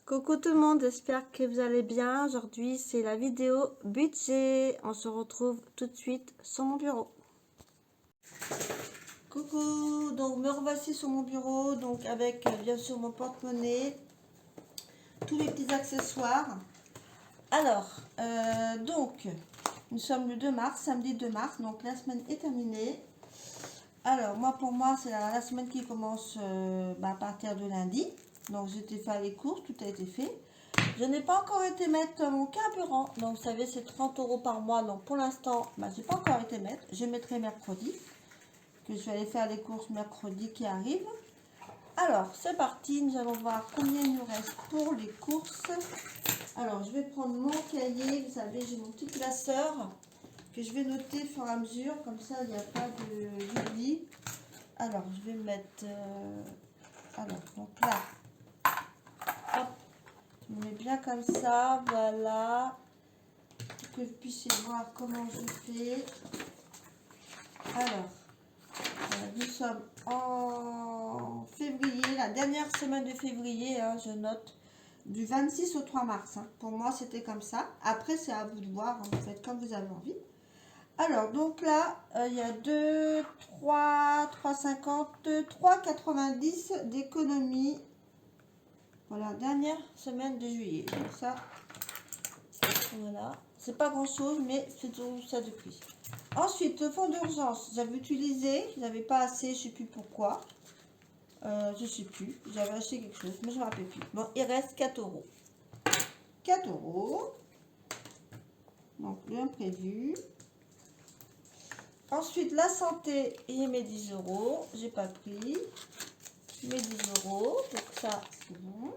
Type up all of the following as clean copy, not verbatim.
Coucou tout le monde, j'espère que vous allez bien. Aujourd'hui, c'est la vidéo budget. On se retrouve tout de suite sur mon bureau. Coucou, donc me revoici sur mon bureau, donc avec bien sûr mon porte-monnaie, tous les petits accessoires. Alors, donc, nous sommes le 2 mars, samedi 2 mars, donc la semaine est terminée. Alors, pour moi, c'est la semaine qui commence à partir de lundi. Donc, j'étais fait les courses, tout a été fait. Je n'ai pas encore été mettre mon carburant. Donc, vous savez, c'est 30 € par mois. Donc, pour l'instant, je n'ai pas encore été mettre. Je mettrai mercredi. Que je vais aller faire les courses mercredi qui arrive. Alors, c'est parti. Nous allons voir combien il nous reste pour les courses. Alors, je vais prendre mon cahier. Vous savez, j'ai mon petit classeur que je vais noter au fur et à mesure. Comme ça, il n'y a pas d'oubli. Alors, je vais mettre... alors, donc là... Hop. Je me mets bien comme ça, voilà, pour que vous puissiez voir comment je fais. Alors, nous sommes en février, la dernière semaine de février, je note, du 26 au 3 mars. Pour moi, c'était comme ça. Après, c'est à vous de voir, vous faites comme vous avez envie. Alors, donc là, il y a 2, 3, 3,50, 3,90 d'économie. Voilà, dernière semaine de juillet. Donc ça, voilà. C'est pas grand chose, mais c'est tout ça de prix. Ensuite, le fonds d'urgence, j'avais utilisé, je n'avais pas assez, je sais plus pourquoi. Je sais plus, j'avais acheté quelque chose, mais je ne me rappelle plus. Bon, il reste 4 €. 4 €. Donc, l'imprévu. Ensuite, la santé, il met 10 €. J'ai pas pris. Je mets 10 €. Donc ça, c'est bon.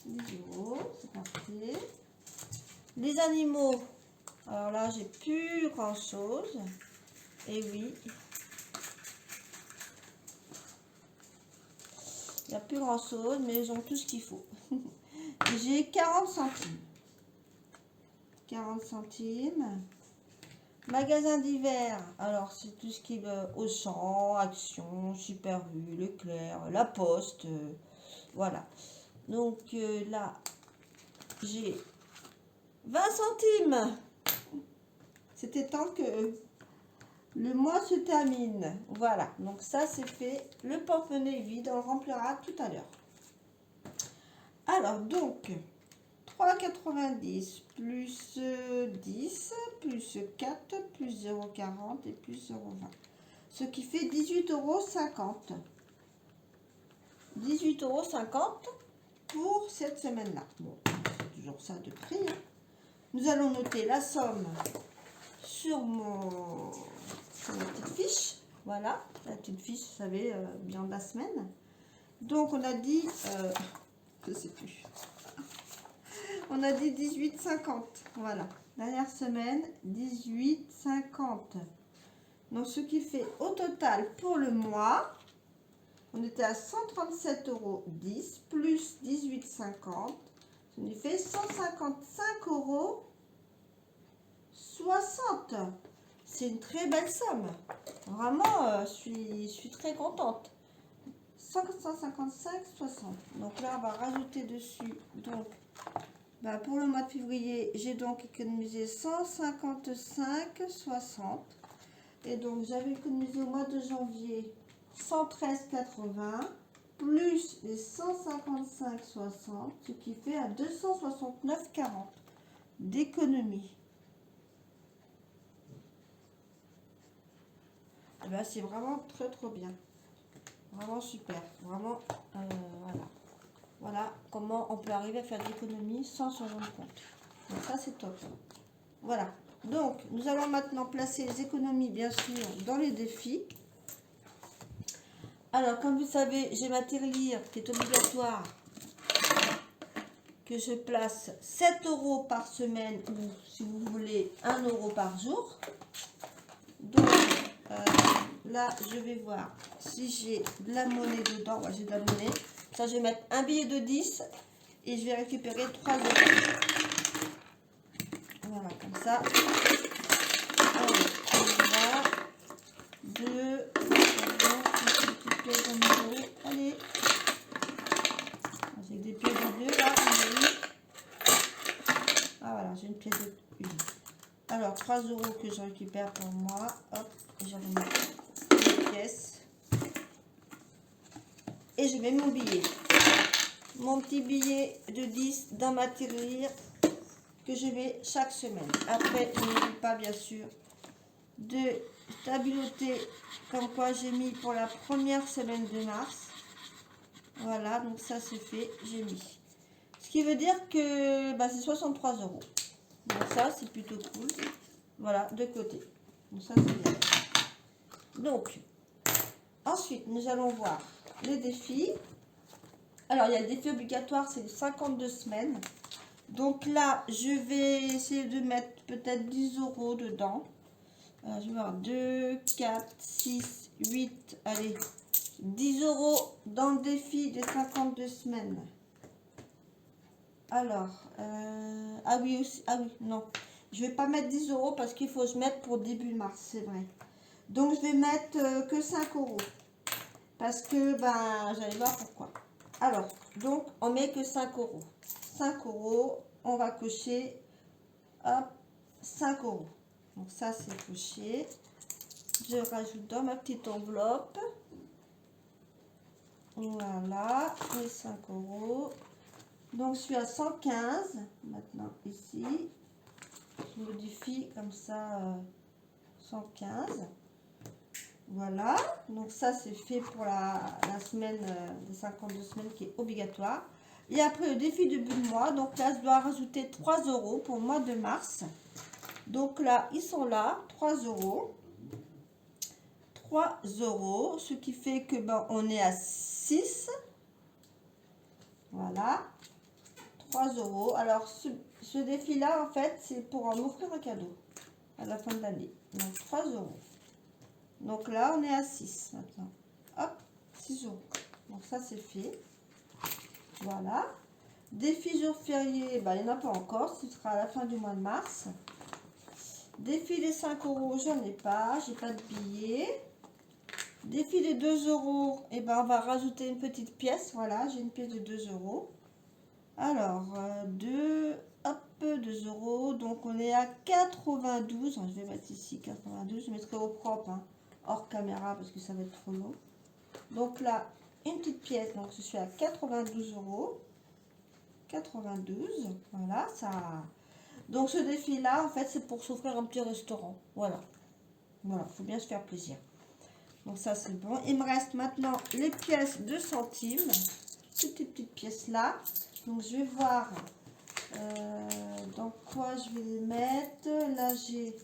10 €, c'est parfait. Les animaux, alors là, j'ai plus grand chose. Et oui, il n'y a plus grand chose, mais ils ont tout ce qu'il faut. J'ai 40 centimes. 40 centimes. Magasin d'hiver, alors c'est tout ce qui est Auchan, Action, Super U, Leclerc, La Poste, voilà. Donc là, j'ai 20 centimes. C'était temps que le mois se termine. Voilà, donc ça c'est fait. Le porte-monnaie est vide, on le remplira tout à l'heure. Alors donc, 3,90 plus 10 plus 4 plus 0,40 et plus 0,20. Ce qui fait 18,50 €. 18,50 € pour cette semaine-là. Bon, c'est toujours ça de prix. Nous allons noter la somme sur ma petite fiche. Voilà, la petite fiche, vous savez, bien de la semaine. Donc, on a dit, je ne sais plus. On a dit 18,50. Voilà, dernière semaine, 18,50. Donc, ce qui fait au total pour le mois, on était à 137,10 € plus 18,50. Ça nous fait 155,60 €. C'est une très belle somme. Vraiment, je suis très contente. 155,60. Donc là, on va rajouter dessus. Donc, pour le mois de février, j'ai donc économisé 155,60. Et donc, j'avais économisé au mois de janvier 113,80 plus les 155,60, ce qui fait à 269,40 d'économie. Et ben, c'est vraiment très bien. Vraiment super. Vraiment, voilà. Voilà comment on peut arriver à faire de l'économie sans s'en rendre compte. Donc ça, c'est top. Voilà. Donc, nous allons maintenant placer les économies, bien sûr, dans les défis. Alors, comme vous savez, j'ai ma tirelire qui est obligatoire, que je place 7 € par semaine ou, si vous voulez, 1 € par jour. Donc, là, je vais voir si j'ai de la monnaie dedans. Ouais, j'ai de la monnaie. Ça, je vais mettre un billet de 10 et je vais récupérer 3 €. Voilà, comme ça. Allez, on y va. 2, allez. j'ai une pièce de 1. Alors, 3 € que je récupère pour moi. Hop, et je remets les pièces. Et je mets mon billet. Mon petit billet de 10 dans ma tirelire que je mets chaque semaine. Après, je n'oublie pas, bien sûr, de stabiloter comme quoi j'ai mis pour la première semaine de mars. Voilà, donc ça c'est fait, j'ai mis. Ce qui veut dire que bah, c'est 63 €. Donc ça c'est plutôt cool. Voilà, de côté. Donc ça c'est bien. Donc, ensuite nous allons voir les défis. Alors il y a le défi obligatoire, c'est 52 semaines. Donc là, je vais essayer de mettre peut-être 10 € dedans. Alors, je vais voir 2, 4, 6, 8, allez, 10 € dans le défi des 52 semaines. Alors, ah oui, aussi, ah oui, non. Je vais pas mettre 10 € parce qu'il faut que je mette pour début mars, c'est vrai. Donc, je vais mettre que 5 €. Parce que, ben, j'allais voir pourquoi. Alors, donc, on met que 5 €. 5 €, on va cocher, hop, 5 €. Donc, ça, c'est coché. Je rajoute dans ma petite enveloppe. Voilà, les 5 €. Donc, je suis à 115 maintenant ici. Je modifie comme ça 115. Voilà, donc ça c'est fait pour la semaine des 52 semaines qui est obligatoire. Et après le défi de début de mois, donc là je dois rajouter 3 € pour le mois de mars. Donc là, ils sont là, 3 €. 3 €, ce qui fait que ben, on est à 6. Voilà, 3 €. Alors ce défi-là, en fait, c'est pour en offrir un cadeau à la fin de l'année. Donc 3 €. Donc là, on est à 6 maintenant. Hop, 6 €. Donc ça, c'est fait. Voilà. Défi jour férié, ben, il n'y en a pas encore. Ce sera à la fin du mois de mars. Défi des 5 €, j'en ai pas. J'ai pas de billets. Défi des 2 €, et ben, on va rajouter une petite pièce. Voilà, j'ai une pièce de 2 €. Alors, 2, hop, 2 €. Donc, on est à 92. Je vais mettre ici 92. Je mettrai au propre, hein, hors caméra, parce que ça va être trop long. Donc là, une petite pièce. Donc, je suis à 92 €. 92. Voilà, ça... Donc, ce défi-là, en fait, c'est pour s'offrir un petit restaurant. Voilà. Voilà, il faut bien se faire plaisir. Donc, ça, c'est bon. Il me reste maintenant les pièces de centimes. Ces petites pièces-là. Donc, je vais voir dans quoi je vais les mettre. Là, j'ai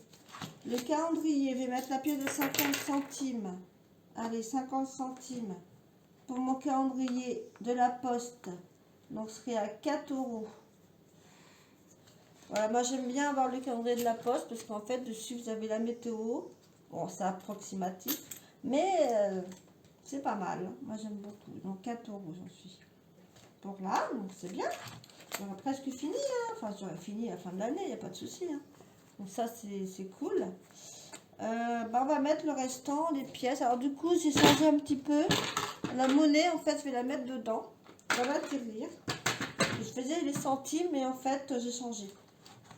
le calendrier. Je vais mettre la pièce de 50 centimes. Allez, 50 centimes pour mon calendrier de la Poste. Donc, ce serait à 4 €. Voilà, moi, j'aime bien avoir le calendrier de la Poste parce qu'en fait, dessus, vous avez la météo. Bon, c'est approximatif, mais c'est pas mal. Moi, j'aime beaucoup. Donc, 4 € j'en suis. Pour là, donc c'est bien. J'aurais presque fini, hein. Enfin, j'aurais fini à la fin de l'année, il n'y a pas de souci. Hein. Donc ça, c'est cool. Bah, on va mettre le restant, les pièces. Alors du coup, j'ai changé un petit peu. La monnaie, en fait, je vais la mettre dedans. Ça va tirelire. Je faisais les centimes, mais en fait, j'ai changé.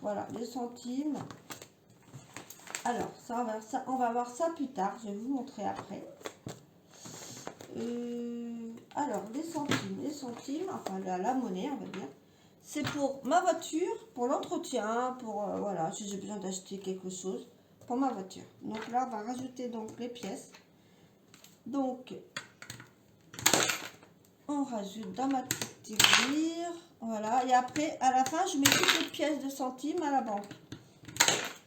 Voilà, les centimes. Alors, ça, on va voir ça plus tard. Je vais vous montrer après. Alors, les centimes, enfin la monnaie, on va dire. C'est pour ma voiture, pour l'entretien, pour, voilà, si j'ai besoin d'acheter quelque chose pour ma voiture. Donc là, on va rajouter donc les pièces. Donc, on rajoute dans ma petite tirelire. Voilà, et après, à la fin, je mets toutes les pièces de centimes à la banque.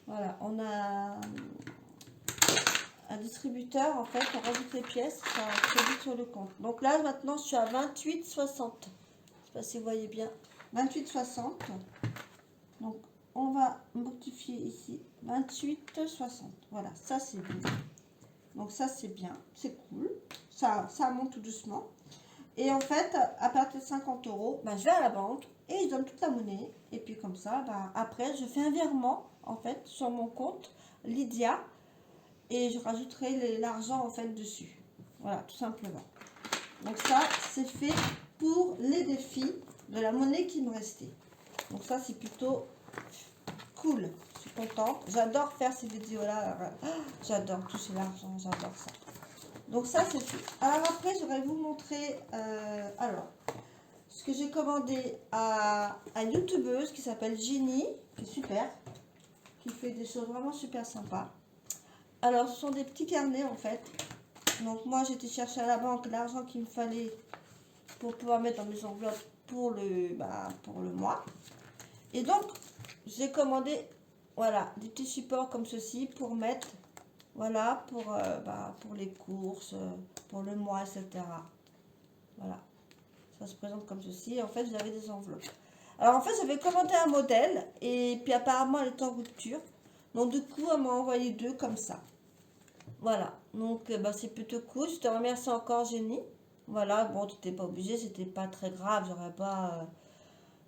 Voilà, on a un distributeur, en fait, on rajoute les pièces, ça crédite sur le compte. Donc là, maintenant, je suis à 28,60. Je ne sais pas si vous voyez bien. 28,60. Donc, on va modifier ici. 28,60. Voilà, ça c'est bien. Donc ça c'est bien, c'est cool. Ça monte tout doucement. Et en fait, à partir de 50 €, ben, je vais à la banque et je donne toute la monnaie. Et puis comme ça, ben, après, je fais un virement, en fait, sur mon compte Lydia. Et je rajouterai l'argent, en fait, dessus. Voilà, tout simplement. Donc ça, c'est fait pour les défis de la monnaie qui me restait. Donc ça, c'est plutôt cool. Je suis contente. J'adore faire ces vidéos-là. J'adore toucher l'argent. J'adore ça. Donc ça, c'est tout. Alors après, je vais vous montrer... alors, ce que j'ai commandé à une youtubeuse qui s'appelle Jenny, qui est super, qui fait des choses vraiment super sympas. Alors, ce sont des petits carnets en fait. Donc moi, j'étais chercher à la banque l'argent qu'il me fallait pour pouvoir mettre dans mes enveloppes pour le mois. Et donc, j'ai commandé, voilà, des petits supports comme ceci pour mettre, voilà, pour les courses, pour le mois, etc. Voilà. Ça se présente comme ceci. Et en fait, j'avais des enveloppes. Alors, en fait, j'avais commandé un modèle. Et puis, apparemment, elle est en rupture. Donc, du coup, elle m'a envoyé deux comme ça. Voilà. Donc, c'est plutôt cool. Je te remercie encore, Jenny. Voilà. Bon, tu n'étais pas obligé. C'était pas très grave. J'aurais pas...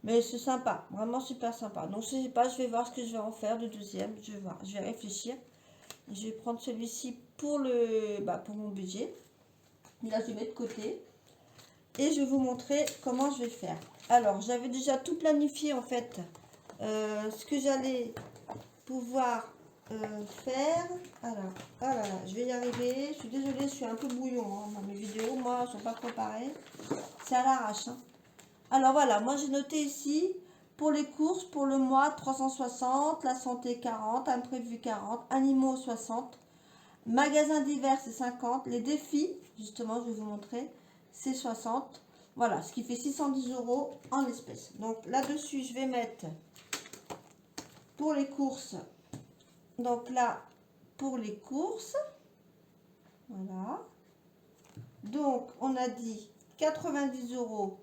Mais c'est sympa. Vraiment super sympa. Donc, je sais pas. Je vais voir ce que je vais en faire de deuxième. Je vais voir. Je vais réfléchir. Je vais prendre celui-ci pour pour mon budget. Là, je vais mettre de côté. Et je vais vous montrer comment je vais faire. Alors, j'avais déjà tout planifié en fait. Ce que j'allais pouvoir faire. Alors, oh là là, je vais y arriver. Je suis désolée, je suis un peu brouillon dans mes vidéos. Moi, je ne suis pas préparée. C'est à l'arrache. Alors voilà, moi j'ai noté ici pour les courses, pour le mois 360, la santé 40, imprévu 40, animaux 60, magasin divers c'est 50, les défis, justement, je vais vous montrer, c'est 60. Voilà, ce qui fait 610 € en espèces. Donc là-dessus, je vais mettre pour les courses. Donc là, pour les courses. Voilà. Donc, on a dit 90 €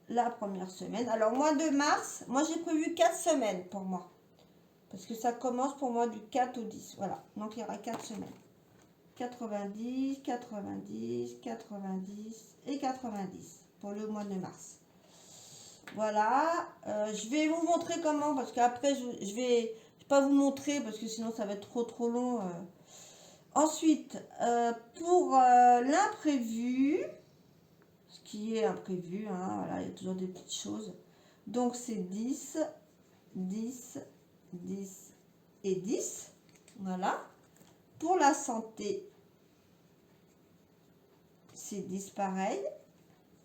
la première semaine. Alors, mois de mars, moi j'ai prévu 4 semaines pour moi. Parce que ça commence pour moi du 4 au 10. Voilà, donc il y aura 4 semaines. 90, 90, 90 et 90 pour le mois de mars. Voilà, je vais vous montrer comment, parce qu'après je vais pas vous montrer parce que sinon ça va être trop long. Ensuite, pour l'imprévu, ce qui est imprévu, hein, voilà, il y a toujours des petites choses. Donc c'est 10, 10, 10 et 10. Voilà. Pour la santé, c'est 10 pareil.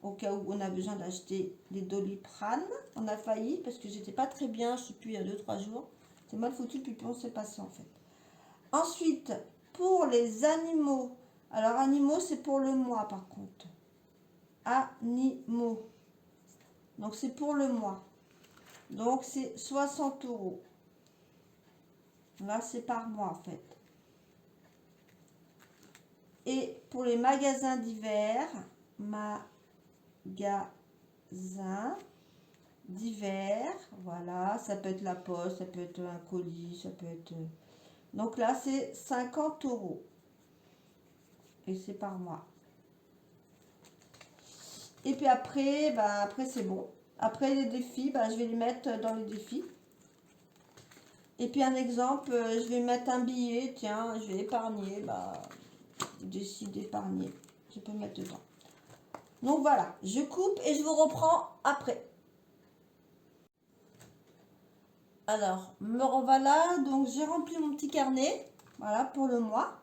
Au cas où on a besoin d'acheter des Doliprane. On a failli parce que j'étais pas très bien, je sais plus, il y a 2-3 jours. C'est mal foutu, puis on s'est passé en fait. Ensuite, pour les animaux. Alors, animaux, c'est pour le mois par contre. Animaux. Donc, c'est pour le mois. Donc, c'est 60 €. Là, c'est par mois en fait. Et pour les magasins divers, divers, voilà, ça peut être la poste, ça peut être un colis, ça peut être... Donc là, c'est 50 €. Et c'est par mois. Et puis après, après c'est bon. Après les défis, je vais les mettre dans les défis. Et puis un exemple, je vais mettre un billet, tiens, je vais épargner, je décide d'épargner. Je peux mettre dedans. Donc voilà, je coupe et je vous reprends après. Alors, me revoilà. Donc, j'ai rempli mon petit carnet. Voilà, pour le mois.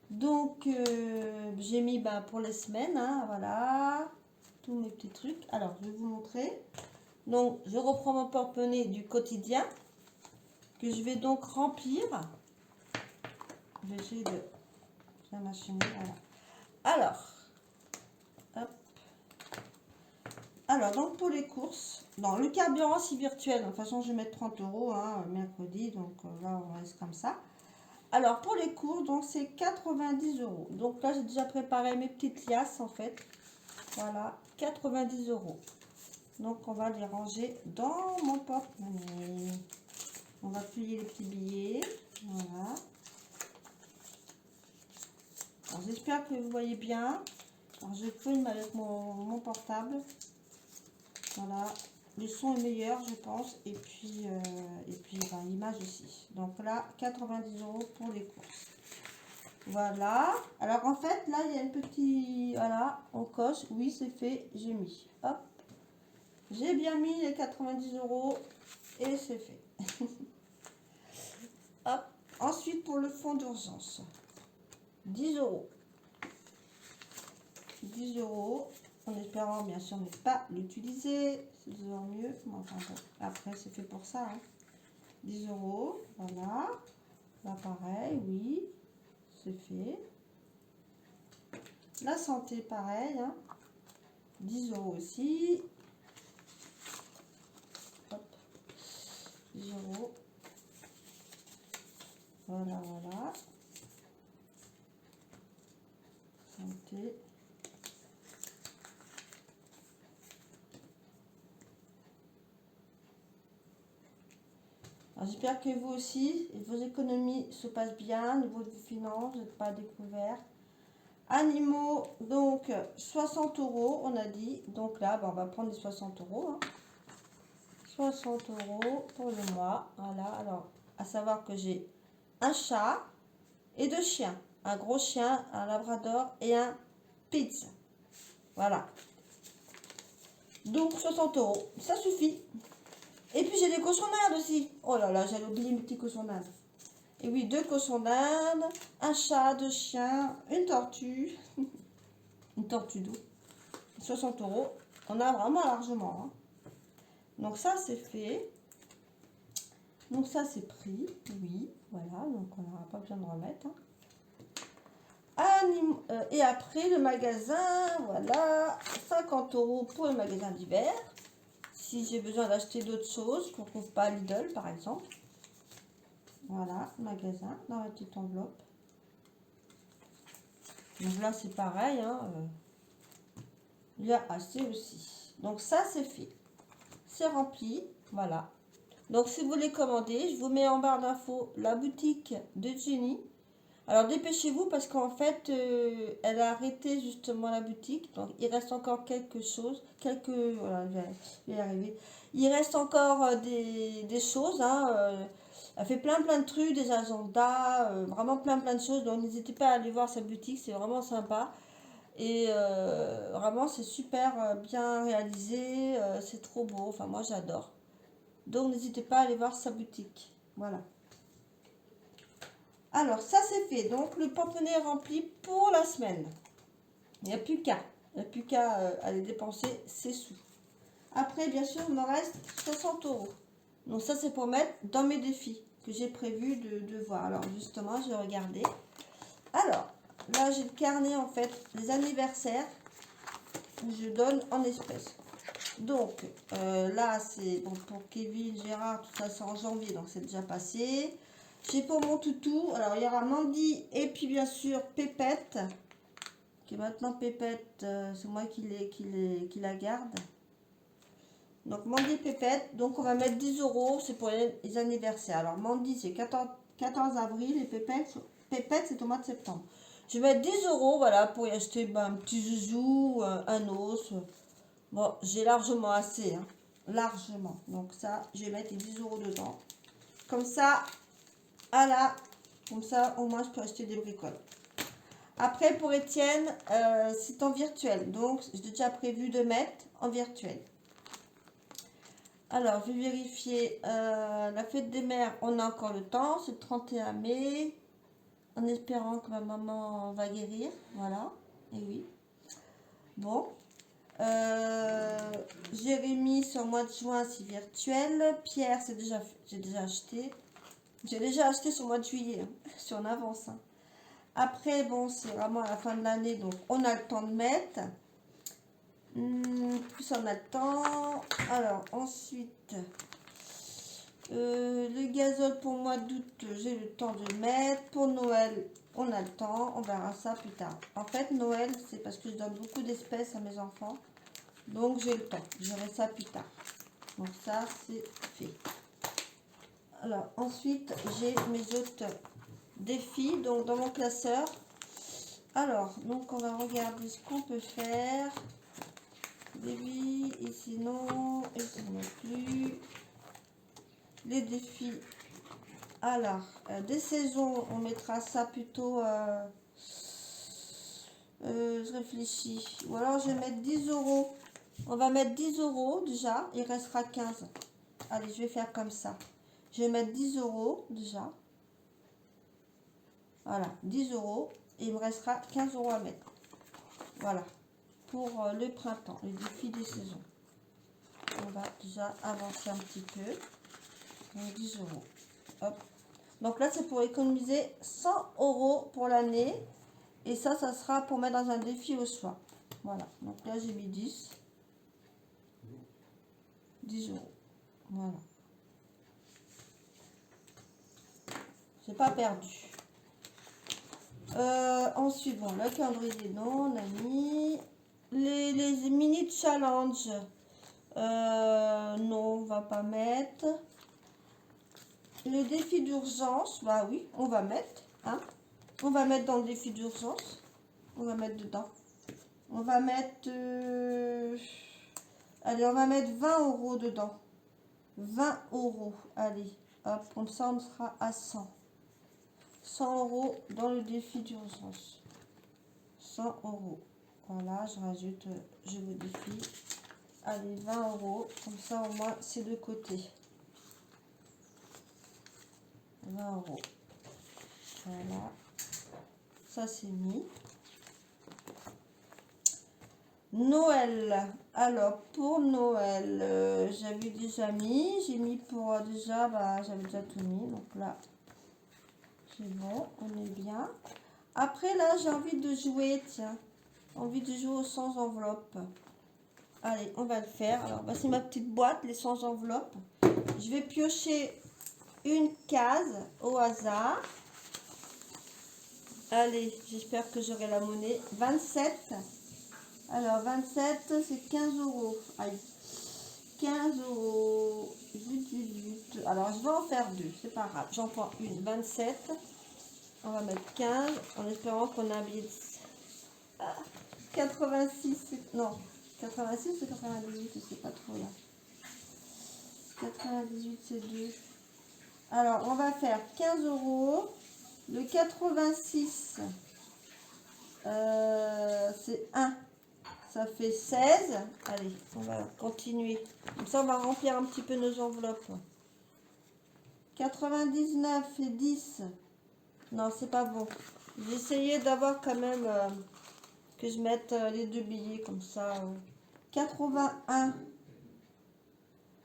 Donc, j'ai mis pour les semaines. Hein, voilà. Tous mes petits trucs. Alors, je vais vous montrer. Donc, je reprends mon porte-monnaie du quotidien. Que je vais donc remplir. Je vais essayer de faire ma chemise. Voilà. Alors. Hop. Alors, donc pour les courses, dans le carburant, c'est virtuel. De toute façon, je vais mettre 30 € hein, mercredi. Donc là, on reste comme ça. Alors, pour les courses, donc c'est 90 €. Donc là, j'ai déjà préparé mes petites liasses en fait. Voilà, 90 €. Donc, on va les ranger dans mon porte-monnaie. On va plier les petits billets. Voilà. Alors, j'espère que vous voyez bien. Alors, je filme avec mon portable. Voilà, le son est meilleur, je pense, et puis l'image aussi. Donc là, 90 € pour les courses. Voilà. Alors en fait, là, il y a une petite... Voilà, on coche. Oui, c'est fait, j'ai mis. Hop. J'ai bien mis les 90 € et c'est fait. fonds d'urgence. 10 euros. 10 euros, en espérant bien sûr ne pas l'utiliser. C'est toujours mieux. Bon, enfin, bon. Après, c'est fait pour ça. Hein. 10 euros, voilà. Là, pareil, oui. C'est fait. La santé, pareil. Hein. 10 euros aussi. Hop. 10 euros. Voilà, voilà. Santé. J'espère que vous aussi, vos économies se passent bien, au niveau de vos finances, vous n'êtes pas découvert. Animaux, donc 60 euros, on a dit. Donc là, on va prendre les 60 euros. Hein. 60 euros pour le mois. Voilà, alors, à savoir que j'ai un chat et 2 chiens. Un gros chien, un labrador et un pitz. Voilà. Donc 60 euros, ça suffit. Et puis j'ai des cochons d'Inde aussi. Oh là là, j'allais oublier mes petits cochons d'Inde. Et oui, 2 cochons d'Inde, un chat, 2 chiens, une tortue. Une tortue d'eau. 60 euros. On a vraiment largement. Hein. Donc ça, c'est fait. Donc ça, c'est pris. Oui, voilà. Donc on n'aura pas besoin de remettre. Hein. Et après, le magasin, voilà. 50 euros pour le magasin d'hiver. Si j'ai besoin d'acheter d'autres choses qu'on ne trouve pas à Lidl, par exemple. Voilà, magasin, dans la petite enveloppe. Donc là, c'est pareil. Hein, il y a assez aussi. Donc ça, c'est fait. C'est rempli. Voilà. Donc si vous voulez commander, je vous mets en barre d'infos la boutique de Jenny. Alors dépêchez-vous parce qu'en fait, elle a arrêté justement la boutique. Donc il reste encore quelque chose. Voilà, je vais y arriver. Il reste encore des choses. Hein, elle fait plein de trucs, des agendas, vraiment plein de choses. Donc n'hésitez pas à aller voir sa boutique, c'est vraiment sympa. Et vraiment c'est super bien réalisé, c'est trop beau. Enfin moi j'adore. Donc n'hésitez pas à aller voir sa boutique. Voilà. Alors ça c'est fait. Donc le porte-monnaie est rempli pour la semaine. Il n'y a plus qu'à. Il n'y a plus qu'à aller dépenser ses sous. Après bien sûr il me reste 60 euros. Donc ça c'est pour mettre dans mes défis que j'ai prévu de voir. Alors justement je vais regarder. Alors là j'ai le carnet en fait. Les anniversaires. Je donne en espèces. Donc là c'est bon, pour Kevin, Gérard, tout ça c'est en janvier, donc c'est déjà passé. J'ai pour mon toutou, alors il y aura Mandy et puis bien sûr Pépette, qui est maintenant Pépette, c'est moi qui la garde. Donc Mandy et Pépette, donc on va mettre 10 euros, c'est pour les anniversaires. Alors Mandy c'est 14 avril et Pépette c'est au mois de septembre. Je vais mettre 10 euros, voilà, pour y acheter un petit zouzou, un os. Bon, j'ai largement assez, hein, largement. Donc ça, je vais mettre les 10 euros dedans. Comme ça, comme ça, au moins, je peux acheter des bricoles. Après, pour Étienne, c'est en virtuel. Donc, j'ai déjà prévu de mettre en virtuel. Alors, je vais vérifier. La fête des mères, on a encore le temps. C'est le 31 mai. En espérant que ma maman va guérir. Voilà. Et oui. Bon. Jérémy sur le mois de juin c'est virtuel. Pierre c'est déjà j'ai déjà acheté. J'ai déjà acheté sur le mois de juillet. Hein. Je suis en avance. Hein. Après bon c'est vraiment à la fin de l'année donc on a le temps de mettre. Plus on a le temps. Alors ensuite le gazole pour le mois d'août j'ai le temps de le mettre. Pour Noël on a le temps. On verra ça plus tard. En fait Noël c'est parce que je donne beaucoup d'espèces à mes enfants. Donc j'ai le temps, je verrai ça plus tard. Donc ça c'est fait. Alors ensuite j'ai mes autres défis donc dans mon classeur. Alors donc on va regarder ce qu'on peut faire. Défis ici non, ici non plus. Les défis. Alors des saisons on mettra ça plutôt. Je réfléchis. Ou alors je vais mettre 10 euros. On va mettre 10 euros déjà. Il restera 15. Allez, je vais faire comme ça. Je vais mettre 10 euros déjà. Voilà, 10 euros. Et il me restera 15 euros à mettre. Voilà, pour le printemps, le défi des saisons. On va déjà avancer un petit peu. Donc 10 euros. Hop. Donc là, c'est pour économiser 100 euros pour l'année. Et ça sera pour mettre dans un défi au soir. Voilà. Donc là, j'ai mis 10. 10 euros. Voilà. J'ai pas perdu. Ensuite, bon, le calendrier, non, on a mis les mini challenge. Non, on va pas mettre. Le défi d'urgence, bah oui, on va mettre. Hein. On va mettre dans le défi d'urgence. On va mettre dedans. On va mettre... allez, on va mettre 20 euros dedans. 20 euros. Allez, hop, comme ça on sera à 100. 100 euros dans le défi d'urgence. 100 euros. Voilà, je rajoute, je modifie. Allez, 20 euros. Comme ça, au moins, c'est de côté. 20 euros. Voilà. Ça, c'est mis. Noël. Alors, pour Noël, j'avais déjà mis. J'ai mis pour déjà, bah, j'avais déjà tout mis. Donc là, c'est bon, on est bien. Après, là, j'ai envie de jouer, tiens. Envie de jouer aux sans enveloppe. Allez, on va le faire. Alors, bah, c'est ma petite boîte, les sans enveloppe. Je vais piocher une case au hasard. Allez, j'espère que j'aurai la monnaie. 27. Alors, 27, c'est 15 euros. Aïe. 15 euros. Zut, zut, zut. Alors, je vais en faire deux. C'est pas grave. J'en prends une. 27. On va mettre 15 en espérant qu'on a un billet de... 86. Non. 86 ou 98, je sais pas trop là. 98, c'est 2. Alors, on va faire 15 euros. Le 86, c'est 1. Ça fait 16. Allez, on va continuer. Comme ça, on va remplir un petit peu nos enveloppes. 99 et 10. Non, c'est pas bon. J'ai essayé d'avoir quand même que je mette les deux billets comme ça. 81.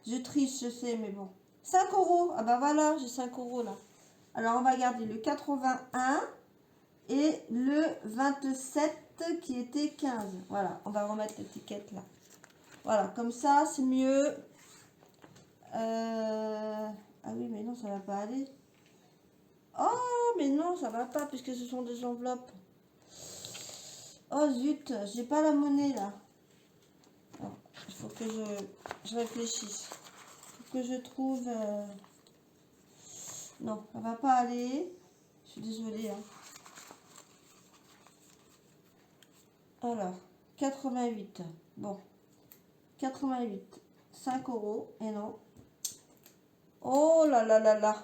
Je triche, je sais, mais bon. 5 euros. Ah bah voilà, j'ai 5 euros là. Alors, on va garder le 81 et le 27 qui était 15. Voilà, on va remettre l'étiquette là. Voilà, comme ça, c'est mieux. Ah oui, mais non, ça va pas aller. Oh, mais non, ça va pas puisque ce sont des enveloppes. Oh zut, j'ai pas la monnaie là. Il faut que je réfléchisse. Il faut que je trouve... Non, ça va pas aller. Je suis désolée. Hein. Alors, 88. Bon. 88. 5 euros. Et non. Oh là là là là.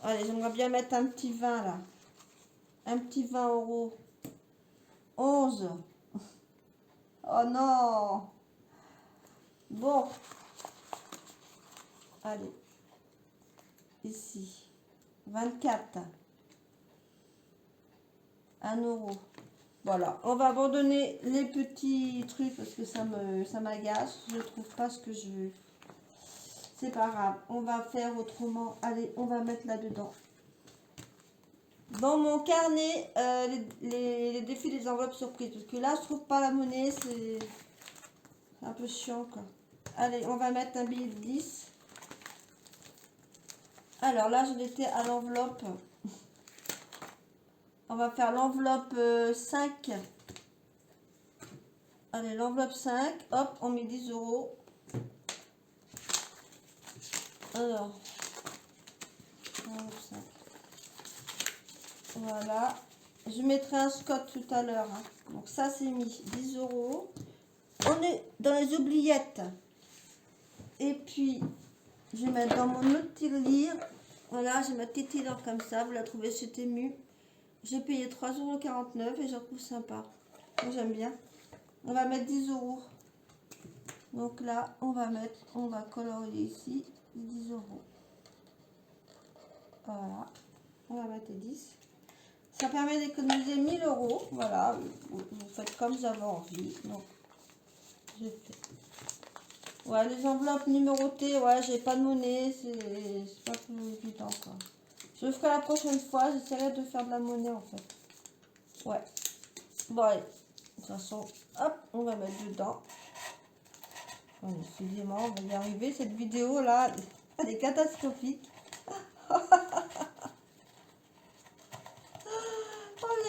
Allez, j'aimerais bien mettre un petit 20 là. Un petit 20 euros. 11. Oh non. Bon. Allez. Ici. 24. 1 euro. Voilà. On va abandonner les petits trucs parce que ça m'agace. Je ne trouve pas ce que je veux. C'est pas grave. On va faire autrement. Allez, on va mettre là-dedans. Dans mon carnet, les défis des enveloppes surprises. Parce que là, je trouve pas la monnaie. C'est un peu chiant, quoi. Allez, on va mettre un billet de 10. Alors là, j'en étais à l'enveloppe. On va faire l'enveloppe 5. Allez, l'enveloppe 5. Hop, on met 10 euros. Alors, l'enveloppe 5. Voilà. Je mettrai un Scott tout à l'heure. Hein. Donc ça, c'est mis 10 euros. On est dans les oubliettes. Et puis, je vais mettre dans mon autre tirelire. Voilà, j'ai ma petite tirelire comme ça. Vous la trouvez chez Temu. J'ai payé 3,49 € et je trouve sympa. Moi, j'aime bien. On va mettre 10 euros. Donc là, on va colorier ici 10 euros. Voilà. On va mettre 10. Ça permet d'économiser 1000 €. Voilà, vous faites comme vous avez envie. Donc, j'ai fait. Ouais, les enveloppes numérotées, ouais, j'ai pas de monnaie, c'est pas plus évident, quoi. Je le ferai la prochaine fois, j'essaierai de faire de la monnaie, en fait. Ouais. Bon, allez. De toute façon, hop, on va mettre dedans. Excusez-moi, on va y arriver. Cette vidéo-là, elle est catastrophique. On va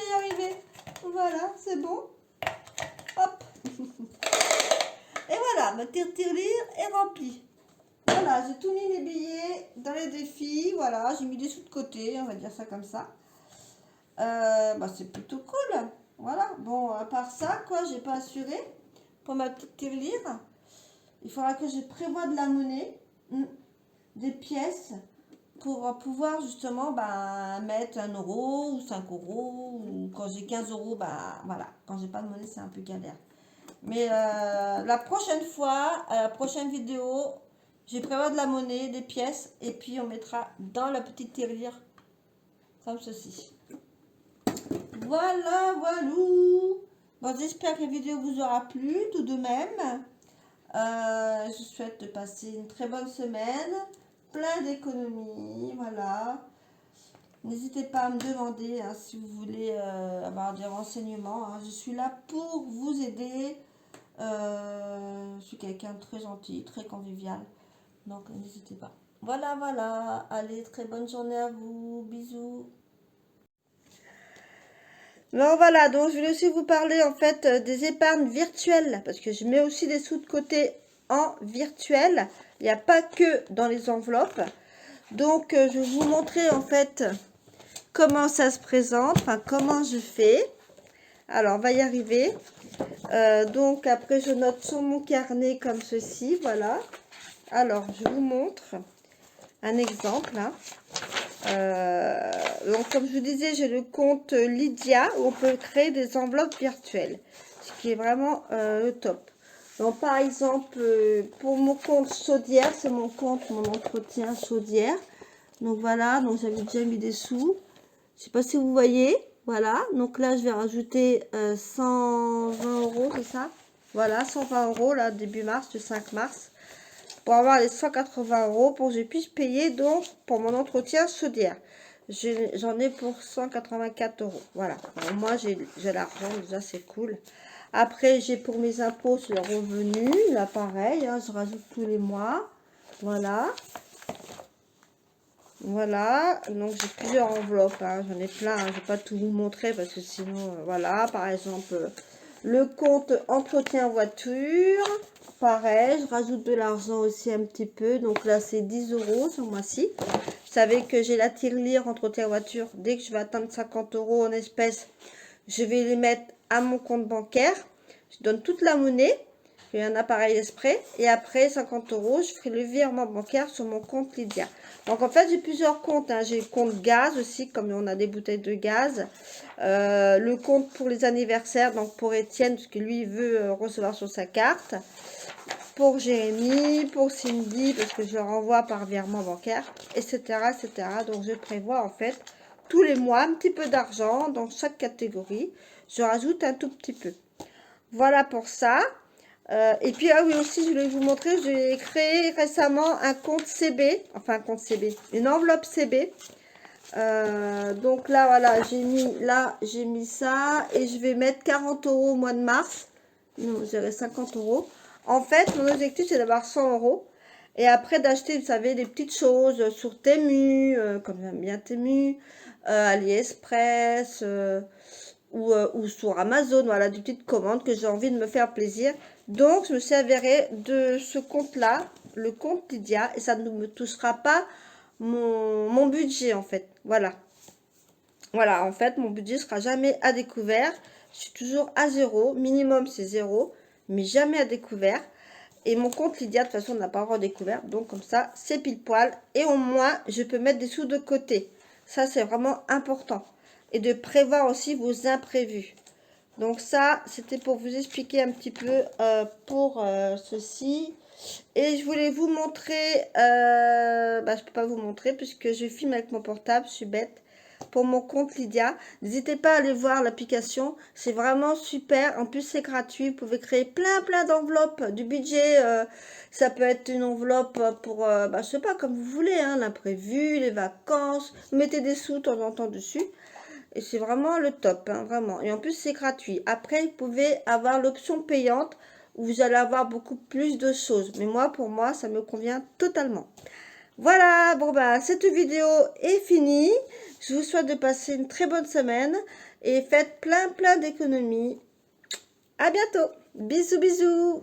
y arriver. Voilà, c'est bon. Hop. Et voilà, ma tirelire est remplie. Voilà, j'ai tout mis les billets dans les défis. Voilà, j'ai mis des sous de côté, on va dire ça comme ça. Bah, c'est plutôt cool. Voilà, bon, à part ça, quoi, j'ai pas assuré pour ma petite tirelire. Il faudra que je prévoie de la monnaie, des pièces, pour pouvoir justement bah, mettre 1 € ou 5 €. Ou quand j'ai 15 €, bah voilà, quand j'ai pas de monnaie, c'est un peu galère. Mais la prochaine fois, à la prochaine vidéo, je prévois de la monnaie, des pièces, et puis on mettra dans la petite tirelire, comme ceci. Voilà, voilou. Bon, j'espère que la vidéo vous aura plu, tout de même. Je souhaite de passer une très bonne semaine, plein d'économies, voilà. N'hésitez pas à me demander hein, si vous voulez avoir des renseignements. Hein. Je suis là pour vous aider. Je suis quelqu'un de très gentil, très convivial. Donc n'hésitez pas. Voilà, voilà. Allez, très bonne journée à vous. Bisous. Non, voilà, donc je voulais aussi vous parler en fait des épargnes virtuelles. Parce que je mets aussi des sous de côté en virtuel. Il n'y a pas que dans les enveloppes. Donc je vais vous montrer en fait comment ça se présente. Enfin, comment je fais. Alors, on va y arriver. Donc après je note sur mon carnet comme ceci, voilà. Alors je vous montre un exemple hein. Donc comme je vous disais, j'ai le compte Lydia où on peut créer des enveloppes virtuelles, ce qui est vraiment le top. Donc par exemple pour mon compte chaudière, c'est mon compte mon entretien chaudière. Donc voilà, donc j'avais déjà mis des sous, je sais pas si vous voyez. Voilà, donc là je vais rajouter 120 €, c'est ça? Voilà, 120 € là, début mars, le 5 mars, pour avoir les 180 € pour que je puisse payer donc pour mon entretien chaudière. J'en ai pour 184 €. Voilà, alors, moi j'ai l'argent, déjà c'est cool. Après, j'ai pour mes impôts sur le revenu, là pareil, hein, je rajoute tous les mois. Voilà. Voilà, donc j'ai plusieurs enveloppes, hein, j'en ai plein, hein, je ne vais pas tout vous montrer parce que sinon, voilà, par exemple, le compte entretien voiture, pareil, je rajoute de l'argent aussi un petit peu, donc là c'est 10 € ce mois-ci. Vous savez que j'ai la tirelire entretien voiture, dès que je vais atteindre 50 € en espèces, je vais les mettre à mon compte bancaire, je donne toute la monnaie, j'ai un appareil exprès, et après 50 €, je ferai le virement bancaire sur mon compte Lydia. Donc en fait j'ai plusieurs comptes, hein. J'ai le compte gaz aussi, comme on a des bouteilles de gaz, le compte pour les anniversaires, donc pour Étienne, parce que lui il veut recevoir sur sa carte, pour Jérémy, pour Cindy, parce que je leur envoie par virement bancaire, etc., etc. Donc je prévois en fait tous les mois un petit peu d'argent dans chaque catégorie, je rajoute un tout petit peu. Voilà pour ça. Et puis, ah oui, aussi, je voulais vous montrer, j'ai créé récemment un compte CB, enfin un compte CB, une enveloppe CB. Donc là, voilà, j'ai mis ça et je vais mettre 40 € au mois de mars. Non, j'aurai 50 €. En fait, mon objectif, c'est d'avoir 100 € et après d'acheter, vous savez, des petites choses sur Temu, comme j'aime bien Temu, AliExpress, ou sur Amazon, voilà, des petites commandes que j'ai envie de me faire plaisir. Donc, je me servirai de ce compte-là, le compte Lydia, et ça ne me touchera pas mon budget, en fait. Voilà. Voilà, en fait, mon budget sera jamais à découvert. Je suis toujours à 0. Minimum, c'est 0, mais jamais à découvert. Et mon compte Lydia, de toute façon, n'a pas encore découvert. Donc, comme ça, c'est pile poil. Et au moins, je peux mettre des sous de côté. Ça, c'est vraiment important. Et de prévoir aussi vos imprévus. Donc ça, c'était pour vous expliquer un petit peu pour ceci. Et je voulais vous montrer, je peux pas vous montrer puisque je filme avec mon portable, je suis bête. pour mon compte Lydia. N'hésitez pas à aller voir l'application, c'est vraiment super. En plus, c'est gratuit. Vous pouvez créer plein d'enveloppes. Du budget, ça peut être une enveloppe pour, je sais pas, comme vous voulez, hein, l'imprévu, les vacances. Vous mettez des sous de temps en temps dessus. Et c'est vraiment le top, hein, vraiment. Et en plus, c'est gratuit. Après, vous pouvez avoir l'option payante où vous allez avoir beaucoup plus de choses. Mais moi, pour moi, ça me convient totalement. Voilà, bon bah, cette vidéo est finie. Je vous souhaite de passer une très bonne semaine et faites plein d'économies. À bientôt. Bisous.